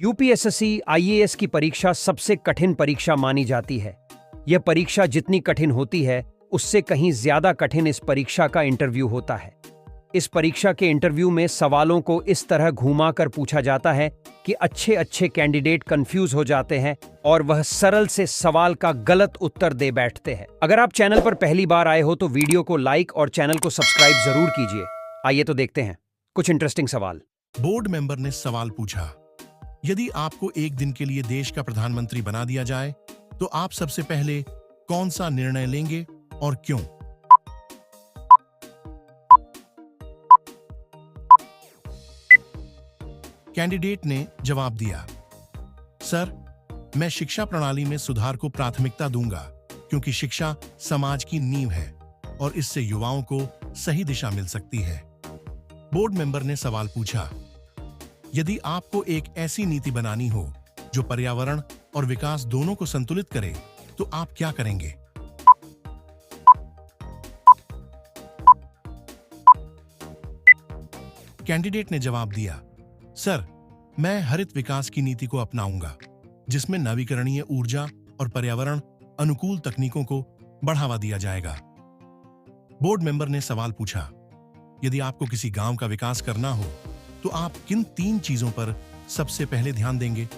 UPSSC IAS की परीक्षा सबसे कठिन परीक्षा मानी जाती है। यह परीक्षा जितनी कठिन होती है, उससे कहीं ज्यादा कठिन इस परीक्षा का इंटरव्यू होता है। इस परीक्षा के इंटरव्यू में सवालों को इस तरह घुमा कर पूछा जाता है कि अच्छे अच्छे कैंडिडेट कंफ्यूज हो जाते हैं और वह सरल से सवाल का गलत उत्तर दे बैठते हैं। अगर आप चैनल पर पहली बार आए हो तो वीडियो को लाइक और चैनल को सब्सक्राइब जरूर कीजिए। आइए तो देखते हैं कुछ इंटरेस्टिंग सवाल। बोर्ड मेंबर ने सवाल पूछा, यदि आपको एक दिन के लिए देश का प्रधानमंत्री बना दिया जाए तो आप सबसे पहले कौन सा निर्णय लेंगे और क्यों? कैंडिडेट ने जवाब दिया, सर, मैं शिक्षा प्रणाली में सुधार को प्राथमिकता दूंगा क्योंकि शिक्षा समाज की नींव है और इससे युवाओं को सही दिशा मिल सकती है। बोर्ड मेंबर ने सवाल पूछा, यदि आपको एक ऐसी नीति बनानी हो जो पर्यावरण और विकास दोनों को संतुलित करे तो आप क्या करेंगे? कैंडिडेट ने जवाब दिया, सर, मैं हरित विकास की नीति को अपनाऊंगा जिसमें नवीकरणीय ऊर्जा और पर्यावरण अनुकूल तकनीकों को बढ़ावा दिया जाएगा। बोर्ड मेंबर ने सवाल पूछा, यदि आपको किसी गांव का विकास करना हो तो आप किन 3 चीजों पर सबसे पहले ध्यान देंगे?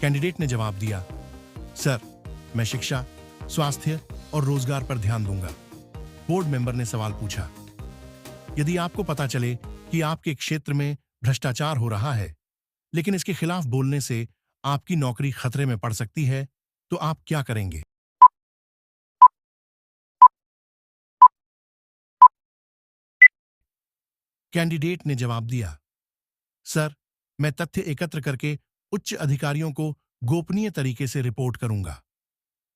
कैंडिडेट ने जवाब दिया, सर, मैं शिक्षा, स्वास्थ्य और रोजगार पर ध्यान दूंगा। बोर्ड मेंबर ने सवाल पूछा, यदि आपको पता चले कि आपके क्षेत्र में भ्रष्टाचार हो रहा है लेकिन इसके खिलाफ बोलने से आपकी नौकरी खतरे में पड़ सकती है तो आप क्या करेंगे? कैंडिडेट ने जवाब दिया, सर, मैं तथ्य एकत्र करके उच्च अधिकारियों को गोपनीय तरीके से रिपोर्ट करूंगा।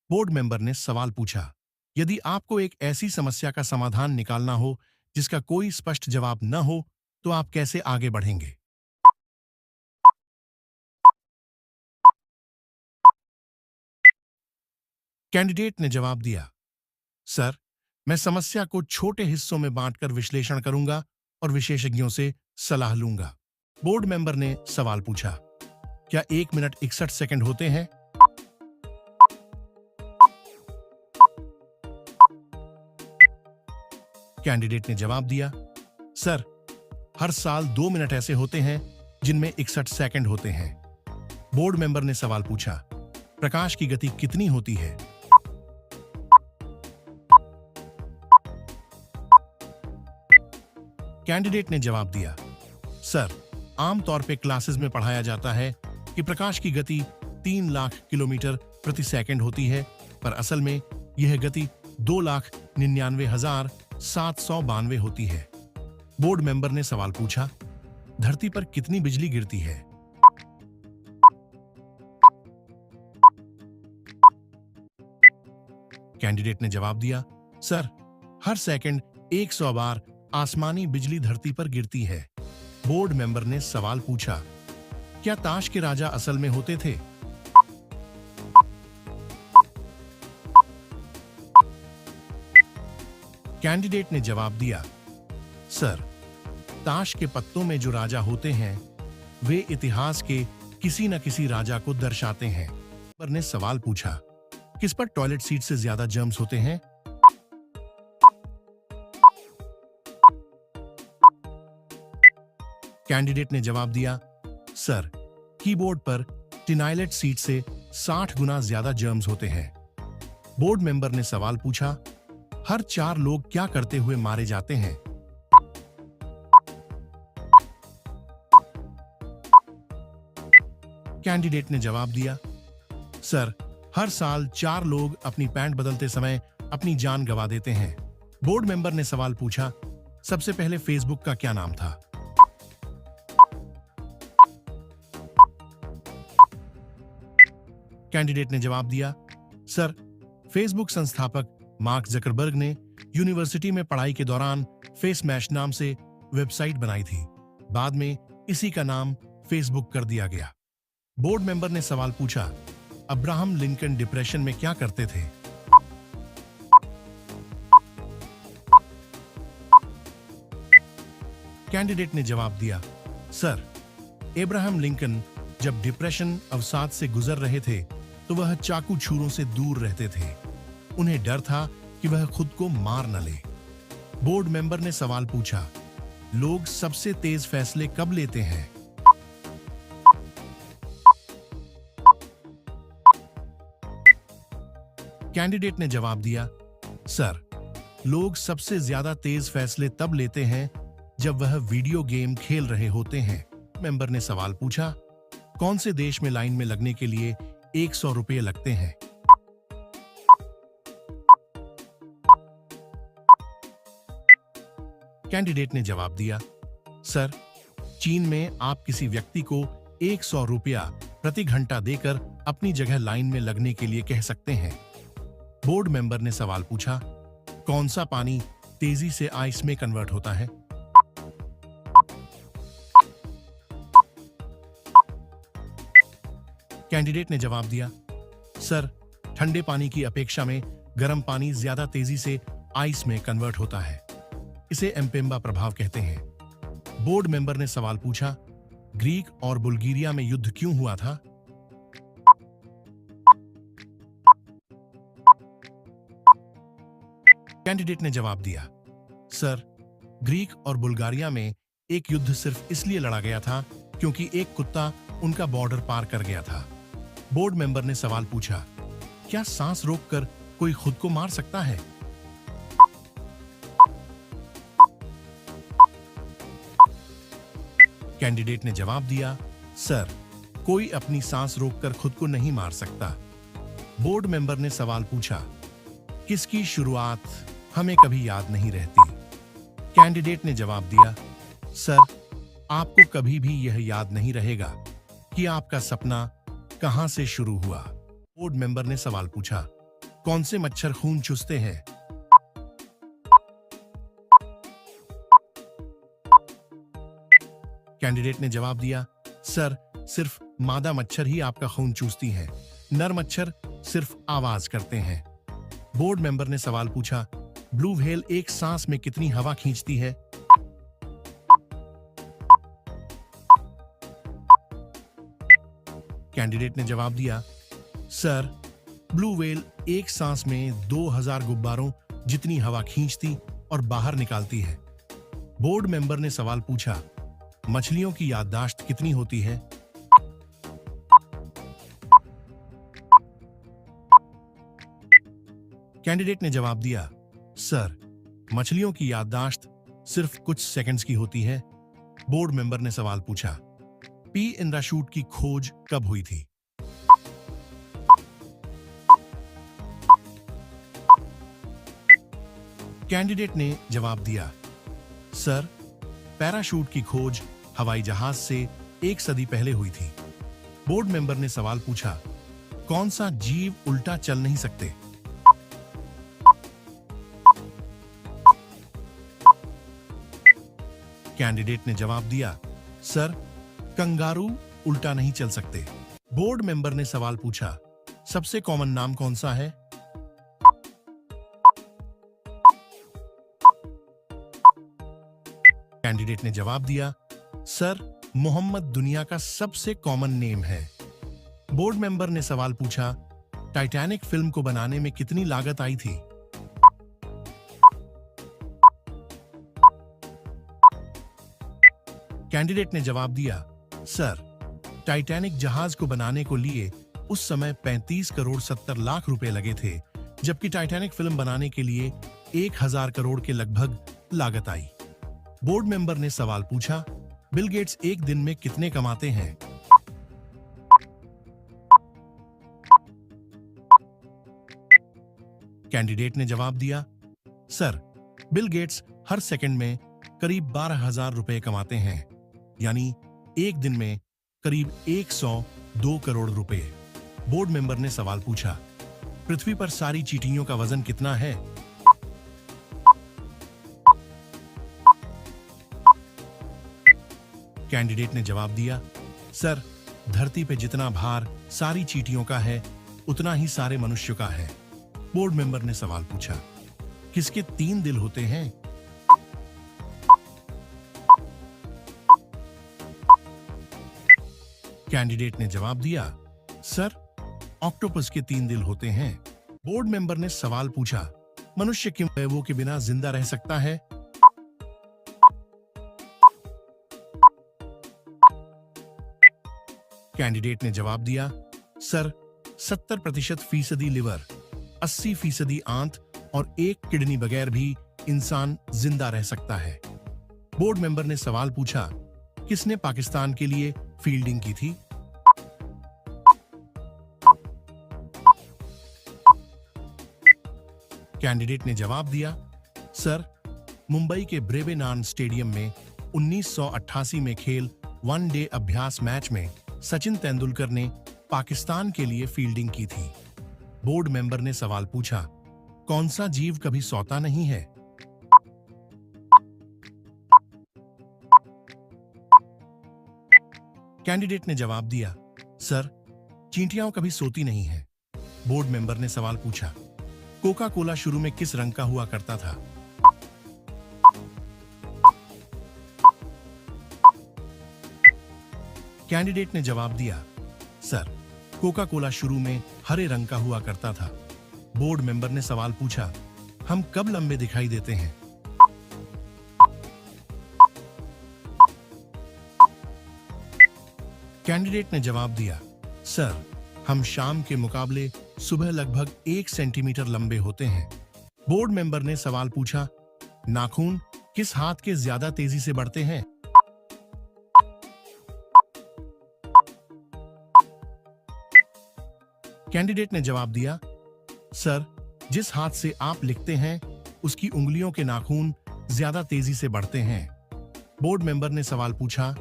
बोर्ड मेंबर ने सवाल पूछा, यदि आपको एक ऐसी समस्या का समाधान निकालना हो जिसका कोई स्पष्ट जवाब न हो तो आप कैसे आगे बढ़ेंगे? कैंडिडेट ने जवाब दिया, सर, मैं समस्या को छोटे हिस्सों में बांटकर विश्लेषण करूंगा और विशेषज्ञों से सलाह लूंगा। बोर्ड मेंबर ने सवाल पूछा, क्या 1 मिनट 61 सेकंड होते हैं? कैंडिडेट ने जवाब दिया, सर, हर साल 2 मिनट ऐसे होते हैं जिनमें 61 सेकंड होते हैं। बोर्ड मेंबर ने सवाल पूछा, प्रकाश की गति कितनी होती है? कैंडिडेट ने जवाब दिया, सर, आमतौर पे क्लासेस में पढ़ाया जाता है कि प्रकाश की गति 3 लाख किलोमीटर प्रति सेकंड होती है, पर असल में यह गति 2,99,792 होती है। बोर्ड मेंबर ने सवाल पूछा, धरती पर कितनी बिजली गिरती है? कैंडिडेट ने जवाब दिया, सर, हर सेकंड 100 बार आसमानी बिजली धरती पर गिरती है। बोर्ड मेंबर ने सवाल पूछा, क्या ताश के राजा असल में होते थे? कैंडिडेट ने जवाब दिया, सर, ताश के पत्तों में जो राजा होते हैं वे इतिहास के किसी न किसी राजा को दर्शाते हैं। पर ने सवाल पूछा, किस पर टॉयलेट सीट से ज्यादा जर्म्स होते हैं? कैंडिडेट ने जवाब दिया, सर, कीबोर्ड पर टिनाइलेट सीट से 60 गुना ज्यादा जर्म्स होते हैं। बोर्ड मेंबर ने सवाल पूछा, हर 4 लोग क्या करते हुए मारे जाते हैं? कैंडिडेट ने जवाब दिया, सर, हर साल 4 लोग अपनी पैंट बदलते समय अपनी जान गंवा देते हैं। बोर्ड मेंबर ने सवाल पूछा, सबसे पहले फेसबुक का क्या नाम था? कैंडिडेट ने जवाब दिया, सर, फेसबुक संस्थापक मार्क जकरबर्ग ने यूनिवर्सिटी में पढ़ाई के दौरान फेसमैश नाम से वेबसाइट बनाई थी। बाद में इसी का नाम फेसबुक कर दिया गया। बोर्ड मेंबर ने सवाल पूछा, अब्राहम लिंकन डिप्रेशन में क्या करते थे? कैंडिडेट ने जवाब दिया, सर, एब्राहम लिंकन जब डिप्रेशन अवसाद से गुजर रहे थे तो वह चाकू छुरों से दूर रहते थे। उन्हें डर था कि वह खुद को मार न ले। बोर्ड मेंबर ने सवाल पूछा, लोग सबसे तेज फैसले कब लेते हैं? कैंडिडेट ने जवाब दिया, सर, लोग सबसे ज्यादा तेज फैसले तब लेते हैं जब वह वीडियो गेम खेल रहे होते हैं। मेंबर ने सवाल पूछा, कौन से देश में लाइन में लगने के लिए 100 रुपये लगते हैं? कैंडिडेट ने जवाब दिया, सर, चीन में आप किसी व्यक्ति को 100 रुपया प्रति घंटा देकर अपनी जगह लाइन में लगने के लिए कह सकते हैं। बोर्ड मेंबर ने सवाल पूछा, कौन सा पानी तेजी से आइस में कन्वर्ट होता है? कैंडिडेट ने जवाब दिया, सर, ठंडे पानी की अपेक्षा में गर्म पानी ज्यादा तेजी से आइस में कन्वर्ट होता है। इसे एम्पेम्बा प्रभाव कहते हैं। बोर्ड मेंबर ने सवाल पूछा, ग्रीक और बुल्गारिया में युद्ध क्यों हुआ था? कैंडिडेट ने जवाब दिया, सर, ग्रीक और बुल्गारिया में एक युद्ध सिर्फ इसलिए लड़ा गया था क्योंकि एक कुत्ता उनका बॉर्डर पार कर गया था। बोर्ड मेंबर ने सवाल पूछा, क्या सांस रोककर कोई खुद को मार सकता है? कैंडिडेट ने जवाब दिया, सर, कोई अपनी सांस रोककर खुद को नहीं मार सकता। बोर्ड मेंबर ने सवाल पूछा, किसकी शुरुआत हमें कभी याद नहीं रहती? कैंडिडेट ने जवाब दिया, सर, आपको कभी भी यह याद नहीं रहेगा कि आपका सपना कहां से शुरू हुआ। बोर्ड मेंबर ने सवाल पूछा, कौन से मच्छर खून चूसते हैं? कैंडिडेट ने जवाब दिया, सर, सिर्फ मादा मच्छर ही आपका खून चूसती है, नर मच्छर सिर्फ आवाज करते हैं। बोर्ड मेंबर ने सवाल पूछा, ब्लू व्हेल एक सांस में कितनी हवा खींचती है? कैंडिडेट ने जवाब दिया, सर, ब्लू व्हेल एक सांस में 2000 गुब्बारों जितनी हवा खींचती और बाहर निकालती है। बोर्ड मेंबर ने सवाल पूछा, मछलियों की याददाश्त कितनी होती है? कैंडिडेट ने जवाब दिया, सर, मछलियों की याददाश्त सिर्फ कुछ सेकंड्स की होती है। बोर्ड मेंबर ने सवाल पूछा, पी इन राशूट की खोज कब हुई थी? कैंडिडेट ने जवाब दिया, सर, पैराशूट की खोज हवाई जहाज से 1 सदी पहले हुई थी। बोर्ड मेंबर ने सवाल पूछा, कौन सा जीव उल्टा चल नहीं सकते? कैंडिडेट ने जवाब दिया, सर, कंगारू उल्टा नहीं चल सकते। बोर्ड मेंबर ने सवाल पूछा, सबसे कॉमन नाम कौन सा है? कैंडिडेट ने जवाब दिया, सर, मोहम्मद दुनिया का सबसे कॉमन नेम है। बोर्ड मेंबर ने सवाल पूछा, टाइटैनिक फिल्म को बनाने में कितनी लागत आई थी? कैंडिडेट ने जवाब दिया, सर, टाइटैनिक जहाज को बनाने को लिए उस समय 35 करोड़ 70 लाख रुपए लगे थे, जबकि टाइटैनिक फिल्म बनाने के लिए 1000 करोड़ के लगभग लागत आई। बोर्ड मेंबर ने सवाल पूछा, बिल गेट्स एक दिन में कितने कमाते हैं? कैंडिडेट ने जवाब दिया, सर, बिल गेट्स हर सेकंड में करीब 12,000 रुपए कमाते हैं, यानी एक दिन में करीब 102 करोड़ रुपए। बोर्ड मेंबर ने सवाल पूछा, पृथ्वी पर सारी चींटियों का वजन कितना है? कैंडिडेट ने जवाब दिया, सर, धरती पे जितना भार सारी चींटियों का है उतना ही सारे मनुष्यों का है। बोर्ड मेंबर ने सवाल पूछा, किसके 3 दिल होते हैं? कैंडिडेट ने जवाब दिया, सर, ऑक्टोपस के 3 दिल होते हैं। बोर्ड मेंबर ने सवाल पूछा, मनुष्य क्यों अवयवों के बिना जिंदा रह सकता है? कैंडिडेट ने जवाब दिया, सर, 70% लिवर, 80% आंत और 1 किडनी बगैर भी इंसान जिंदा रह सकता है। बोर्ड मेंबर ने सवाल पूछा, किसने पाकिस्तान के लिए फील्डिंग की थी? कैंडिडेट ने जवाब दिया, सर, मुंबई के ब्रेवेनान स्टेडियम में 1988 में खेल वनडे अभ्यास मैच में सचिन तेंदुलकर ने पाकिस्तान के लिए फील्डिंग की थी। बोर्ड मेंबर ने सवाल पूछा, कौन सा जीव कभी सोता नहीं है? कैंडिडेट ने जवाब दिया, सर, चींटियां कभी सोती नहीं है। बोर्ड मेंबर ने सवाल पूछा, कोका कोला शुरू में किस रंग का हुआ करता था? कैंडिडेट ने जवाब दिया, सर, कोका कोला शुरू में हरे रंग का हुआ करता था। बोर्ड मेंबर ने सवाल पूछा, हम कब लंबे दिखाई देते हैं? कैंडिडेट ने जवाब दिया, सर, हम शाम के मुकाबले सुबह लगभग 1 सेंटीमीटर लंबे होते हैं। बोर्ड मेंबर ने सवाल पूछा, नाखून किस हाथ के ज्यादा तेजी से बढ़ते हैं? कैंडिडेट ने जवाब दिया, सर, जिस हाथ से आप लिखते हैं उसकी उंगलियों के नाखून ज्यादा तेजी से बढ़ते हैं। बोर्ड मेंबर ने सवाल पूछा,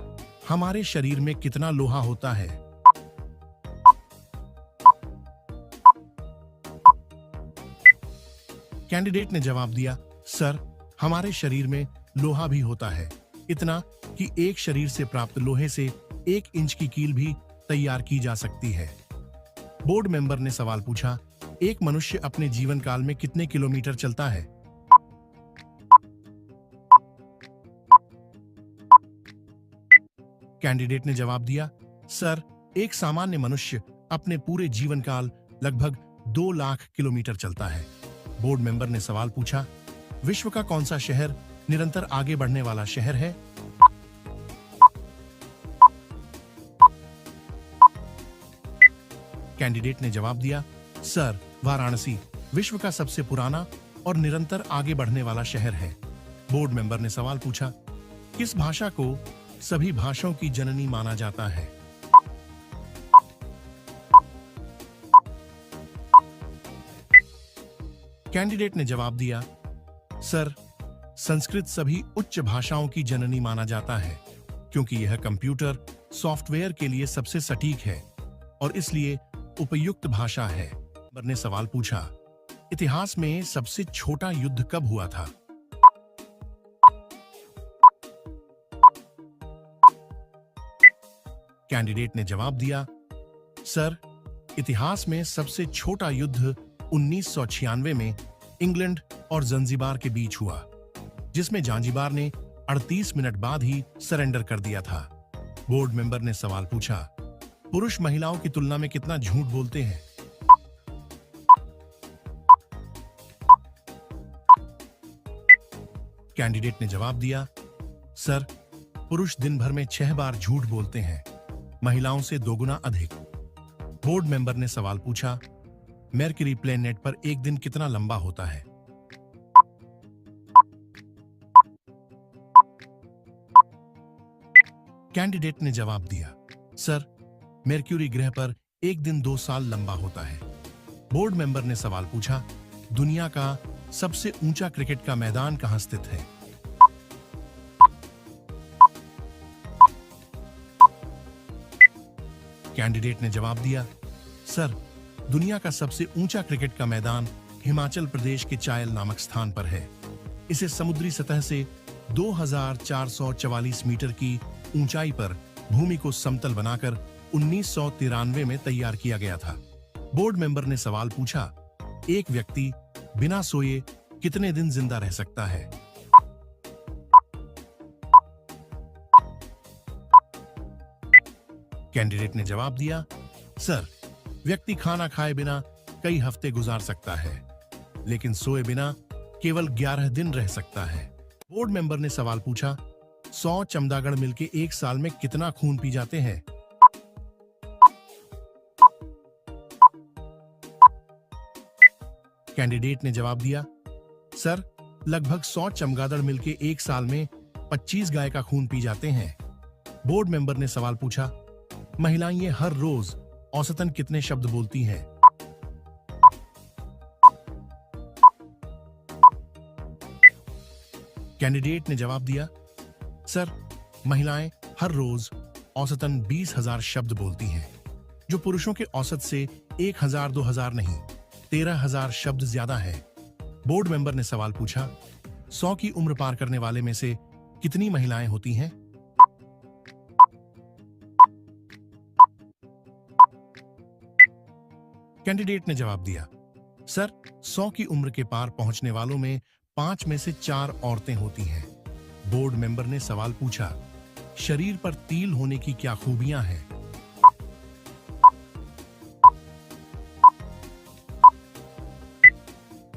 हमारे शरीर में कितना लोहा होता है? कैंडिडेट ने जवाब दिया, सर, हमारे शरीर में लोहा भी होता है, इतना कि एक शरीर से प्राप्त लोहे से 1 इंच की कील भी तैयार की जा सकती है। बोर्ड मेंबर ने सवाल पूछा, एक मनुष्य अपने जीवन काल में कितने किलोमीटर चलता है? कैंडिडेट ने जवाब दिया, सर, एक सामान्य मनुष्य अपने पूरे जीवन काल लगभग 2 लाख किलोमीटर चलता है। बोर्ड मेंबर ने सवाल पूछा, विश्व का कौन सा शहर निरंतर आगे बढ़ने वाला शहर है? कैंडिडेट ने जवाब दिया, सर, वाराणसी विश्व का सबसे पुराना और निरंतर आगे बढ़ने वाला शहर है। बोर्ड मेंबर ने सवाल पूछा, किस भाषा को सभी भाषाओं की जननी माना जाता है? कैंडिडेट ने जवाब दिया, सर, संस्कृत सभी उच्च भाषाओं की जननी माना जाता है क्योंकि यह कंप्यूटर सॉफ्टवेयर के लिए सबसे सटीक है और इसलिए उपयुक्त भाषा है। मेंबर ने सवाल पूछा, इतिहास में सबसे छोटा युद्ध कब हुआ था? कैंडिडेट ने जवाब दिया, सर, इतिहास में सबसे छोटा युद्ध 1996 में इंग्लैंड और जंजीबार के बीच हुआ, जिसमें जांजीबार ने 38 मिनट बाद ही सरेंडर कर दिया था। बोर्ड मेंबर ने सवाल पूछा, पुरुष महिलाओं की तुलना में कितना झूठ बोलते हैं? कैंडिडेट ने जवाब दिया, सर, पुरुष दिन भर में 6 बार झूठ बोलते हैं, महिलाओं से 2 गुना अधिक। बोर्ड मेंबर ने सवाल पूछा, मरकरी प्लेनेट पर एक दिन कितना लंबा होता है? कैंडिडेट ने जवाब दिया, सर, मरक्यूरी ग्रह पर एक दिन 2 साल लंबा होता है। बोर्ड मेंबर ने सवाल पूछा, दुनिया का सबसे ऊंचा क्रिकेट का मैदान कहां स्थित है? कैंडिडेट ने जवाब दिया, सर, दुनिया का सबसे ऊंचा क्रिकेट का मैदान हिमाचल प्रदेश के चायल नामक स्थान पर है। इसे समुद्री सतह से 2444 मीटर की ऊंचाई पर भूमि को समतल बनाकर 1993 में तैयार किया गया था। बोर्ड मेंबर ने सवाल पूछा, एक व्यक्ति बिना सोए कितने दिन जिंदा रह सकता है? कैंडिडेट ने जवाब दिया, सर, व्यक्ति खाना खाए बिना कई हफ्ते गुजार सकता है, लेकिन सोए बिना केवल 11 दिन रह सकता है। बोर्ड मेंबर ने सवाल पूछा, 100 चमगादड़ मिलकर एक साल में कितना खून पी जाते हैं? कैंडिडेट ने जवाब दिया, सर, लगभग 100 चमगादड़ मिलकर एक साल में 25 गाय का खून पी जाते हैं। बोर्ड मेंबर ने सवाल पूछा, महिलाएं हर रोज औसतन कितने शब्द बोलती हैं? कैंडिडेट ने जवाब दिया, सर, महिलाएं हर रोज औसतन 20,000 शब्द बोलती हैं, जो पुरुषों के औसत से 1,000-2,000 नहीं, 13,000 शब्द ज्यादा है। बोर्ड मेंबर ने सवाल पूछा, 100 की उम्र पार करने वाले में से कितनी महिलाएं होती हैं? कैंडिडेट ने जवाब दिया, सर, 100 की उम्र के पार पहुंचने वालों में 5 में से 4 औरतें होती हैं। बोर्ड मेंबर ने सवाल पूछा, शरीर पर तिल होने की क्या खूबियां हैं?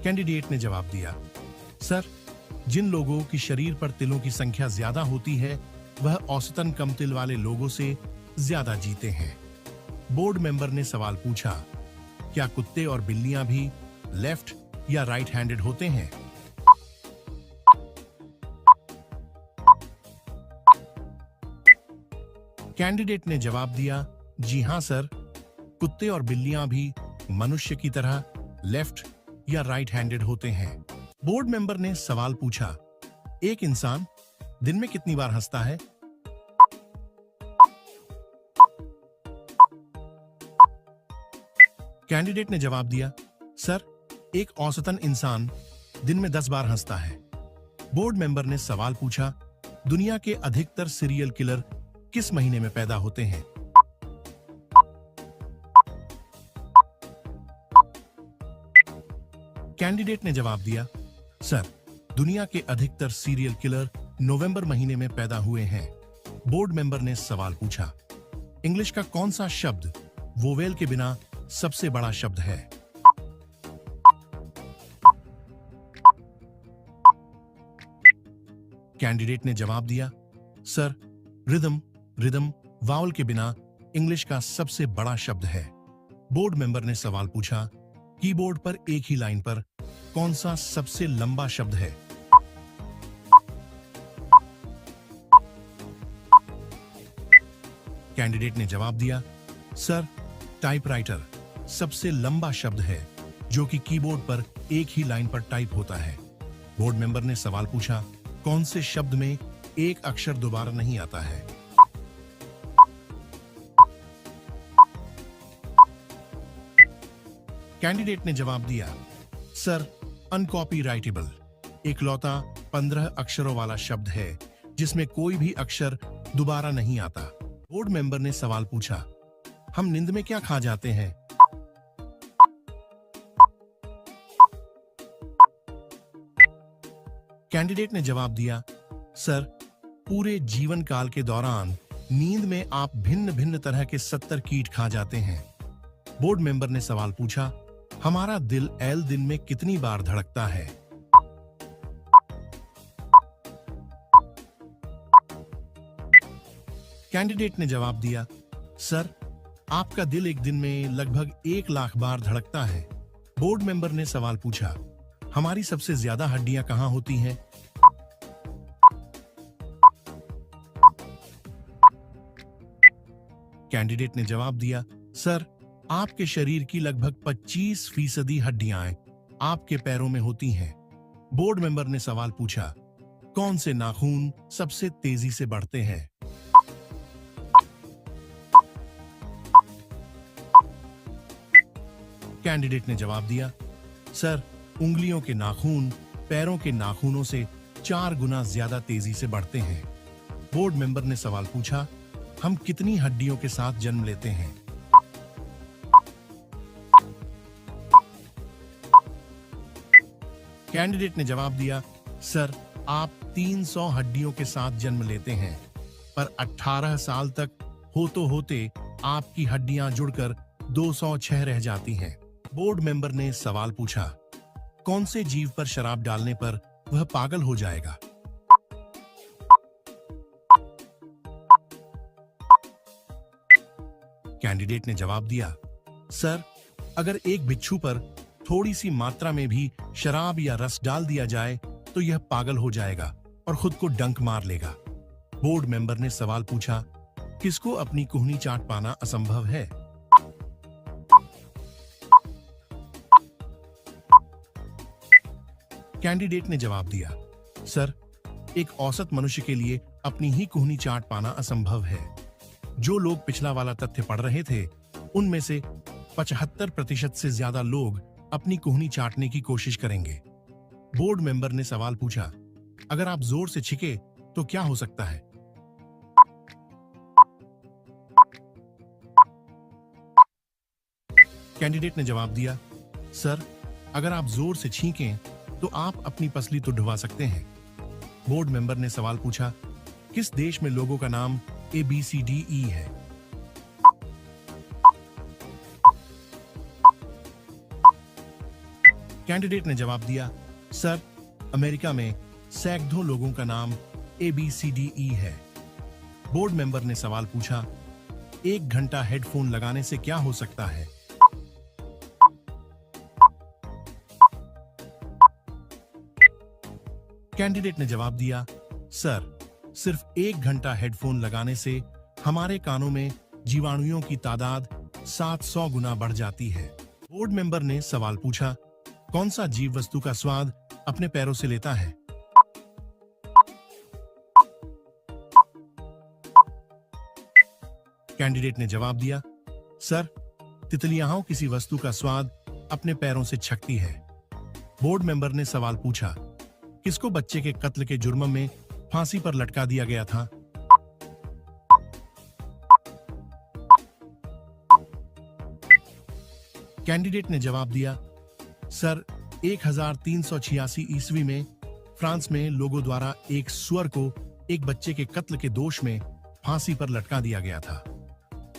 कैंडिडेट ने जवाब दिया, सर, जिन लोगों की शरीर पर तिलों की संख्या ज्यादा होती है, वह औसतन कम तिल वाले लोगों से ज्यादा जीते हैं। बोर्ड मेंबर ने सवाल पूछा, क्या कुत्ते और बिल्लियां भी लेफ्ट या राइट हैंडेड होते हैं? कैंडिडेट ने जवाब दिया, जी हां सर, कुत्ते और बिल्लियां भी मनुष्य की तरह लेफ्ट या राइट हैंडेड होते हैं। बोर्ड मेंबर ने सवाल पूछा, एक इंसान दिन में कितनी बार हंसता है? कैंडिडेट ने जवाब दिया, सर, एक औसतन इंसान दिन में 10 बार हंसता है। बोर्ड मेंबर ने सवाल पूछा, दुनिया के अधिकतर सीरियल किलर किस महीने में पैदा होते हैं? कैंडिडेट ने जवाब दिया, सर, दुनिया के अधिकतर सीरियल किलर नवंबर महीने में पैदा हुए हैं। बोर्ड मेंबर ने सवाल पूछा, इंग्लिश का कौन सा शब्द वोवेल के बिना सबसे बड़ा शब्द है? कैंडिडेट ने जवाब दिया, सर, रिदम वावल के बिना इंग्लिश का सबसे बड़ा शब्द है। बोर्ड मेंबर ने सवाल पूछा, कीबोर्ड पर एक ही लाइन पर कौन सा सबसे लंबा शब्द है? कैंडिडेट ने जवाब दिया, सर, टाइपराइटर सबसे लंबा शब्द है, जो कि कीबोर्ड पर एक ही लाइन पर टाइप होता है। बोर्ड मेंबर ने सवाल पूछा, कौन से शब्द में एक अक्षर दोबारा नहीं आता है? कैंडिडेट ने जवाब दिया, सर, अनकॉपीराइटेबल इकलौता 15 अक्षरों वाला शब्द है जिसमें कोई भी अक्षर दोबारा नहीं आता। बोर्ड मेंबर ने सवाल पूछा, हम नींद में क्या खा जाते हैं? कैंडिडेट ने जवाब दिया, सर, पूरे जीवन काल के दौरान नींद में आप भिन्न भिन्न तरह के 70 कीट खा जाते हैं। बोर्ड मेंबर ने सवाल पूछा, हमारा दिल दिन में कितनी बार धड़कता है? कैंडिडेट ने जवाब दिया, सर, आपका दिल एक दिन में लगभग 1 लाख बार धड़कता है। बोर्ड मेंबर ने सवाल पूछा, हमारी सबसे ज्यादा हड्डियां कहां होती हैं? कैंडिडेट ने जवाब दिया, सर, आपके शरीर की लगभग 25% हड्डियां आपके पैरों में होती हैं। बोर्ड मेंबर ने सवाल पूछा, कौन से नाखून सबसे तेजी से बढ़ते हैं? कैंडिडेट ने जवाब दिया, सर, उंगलियों के नाखून पैरों के नाखूनों से 4 गुना ज्यादा तेजी से बढ़ते हैं। बोर्ड मेंबर ने सवाल पूछा, हम कितनी हड्डियों के साथ जन्म लेते हैं? कैंडिडेट ने जवाब दिया, सर, आप 300 हड्डियों के साथ जन्म लेते हैं, पर 18 साल तक होते आपकी हड्डियां जुड़कर 206 रह जाती हैं। बोर्ड मेंबर ने सवाल पूछा, कौन से जीव पर शराब डालने पर वह पागल हो जाएगा? कैंडिडेट ने जवाब दिया, सर, अगर एक बिच्छू पर थोड़ी सी मात्रा में भी शराब या रस डाल दिया जाए तो यह पागल हो जाएगा और खुद को डंक मार लेगा। बोर्ड मेंबर ने सवाल पूछा, किसको अपनी कुहनी चाट पाना असंभव है? कैंडिडेट ने जवाब दिया, सर, एक औसत मनुष्य के लिए अपनी ही कुहनी चाट पाना असंभव है। जो लोग पिछला वाला तथ्य पढ़ रहे थे, उनमें से 75% से ज्यादा लोग अपनी कुहनी चाटने की कोशिश करेंगे। बोर्ड मेंबर ने सवाल पूछा, अगर आप जोर से छींके तो क्या हो सकता है? कैंडिडेट ने जवाब दिया, सर, अगर आप जोर से छींकें तो आप अपनी पसली तो डुबा सकते हैं। बोर्ड मेंबर ने सवाल पूछा, किस देश में लोगों का नाम ABCDE है? कैंडिडेट ने जवाब दिया, सर, अमेरिका में सैकड़ों लोगों का नाम ABCDE है। बोर्ड मेंबर ने सवाल पूछा, 1 घंटा हेडफोन लगाने से क्या हो सकता है? कैंडिडेट ने जवाब दिया, सर, सिर्फ 1 घंटा हेडफोन लगाने से हमारे कानों में जीवाणुओं की तादाद 700 गुना बढ़ जाती है। बोर्ड मेंबर ने सवाल पूछा, कौन सा जीव वस्तु का स्वाद अपने पैरों से लेता है? कैंडिडेट ने जवाब दिया, सर, तितलियां किसी वस्तु का स्वाद अपने पैरों से छकती है। बोर्ड मेंबर ने सवाल पूछा, किसको बच्चे के कत्ल के जुर्म में फांसी पर लटका दिया गया था? कैंडिडेट ने जवाब दिया, सर, 1386 ईस्वी में फ्रांस में लोगों द्वारा एक सुअर को एक बच्चे के कत्ल के दोष में फांसी पर लटका दिया गया था।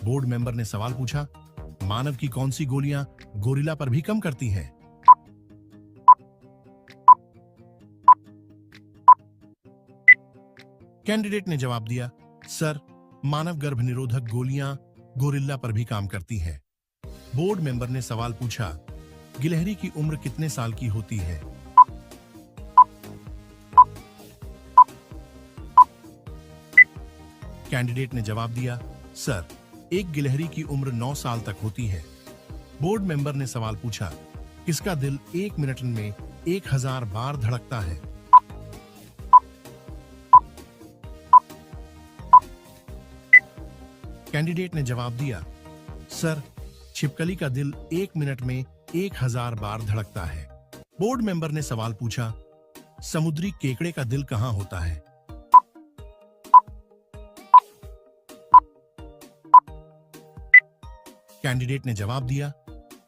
बोर्ड मेंबर ने सवाल पूछा, मानव की कौन सी गोलियां गोरिल्ला पर भी कम करती हैं? कैंडिडेट ने जवाब दिया, सर, मानव गर्भ निरोधक गोलियां गोरिल्ला पर भी काम करती हैं। बोर्ड मेंबर ने सवाल पूछा, गिलहरी की उम्र कितने साल की होती है? कैंडिडेट ने जवाब दिया, सर, एक गिलहरी की उम्र 9 साल तक होती है। बोर्ड मेंबर ने सवाल पूछा, किसका दिल 1 मिनट में 1000 बार धड़कता है? कैंडिडेट ने जवाब दिया, सर, छिपकली का दिल 1 मिनट में 1000 बार धड़कता है। बोर्ड मेंबर ने सवाल पूछा, समुद्री केकड़े का दिल कहां होता है? कैंडिडेट ने जवाब दिया,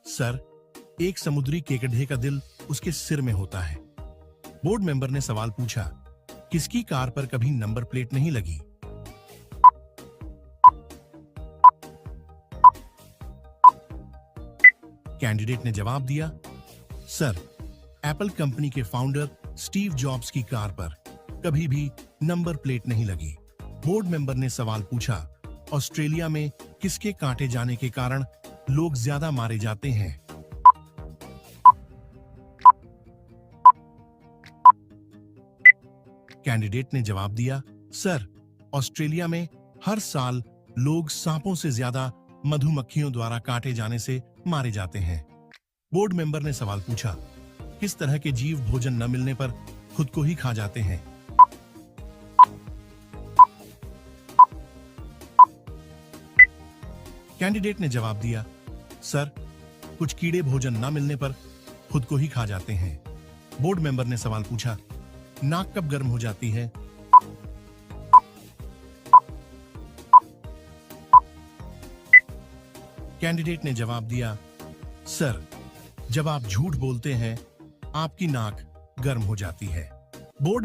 सर, एक समुद्री केकड़े का दिल उसके सिर में होता है। बोर्ड मेंबर ने सवाल पूछा, किसकी कार पर कभी नंबर प्लेट नहीं लगी? कैंडिडेट ने जवाब दिया, सर, एप्पल कंपनी के फाउंडर स्टीव जॉब्स की कार पर कभी भी नंबर प्लेट नहीं लगी। बोर्ड मेंबर ने सवाल पूछा, ऑस्ट्रेलिया में किसके काटे जाने के कारण लोग ज्यादा मारे जाते हैं? कैंडिडेट ने जवाब दिया, सर, ऑस्ट्रेलिया में हर साल लोग सांपों से ज्यादा मधुमक्खियों द्वारा काटे जाने से मारे जाते हैं। बोर्ड मेंबर ने सवाल पूछा, किस तरह के जीव भोजन न मिलने पर खुद को ही खा जाते हैं? कैंडिडेट ने जवाब दिया, सर, कुछ कीड़े भोजन न मिलने पर खुद को ही खा जाते हैं। बोर्ड मेंबर ने सवाल पूछा, नाक कब गर्म हो जाती है? कैंडिडेट ने जवाब दिया, सर, जब आप झूठ बोलते हैं, आपकी नाक गर्म हो जाती है। बोर्ड में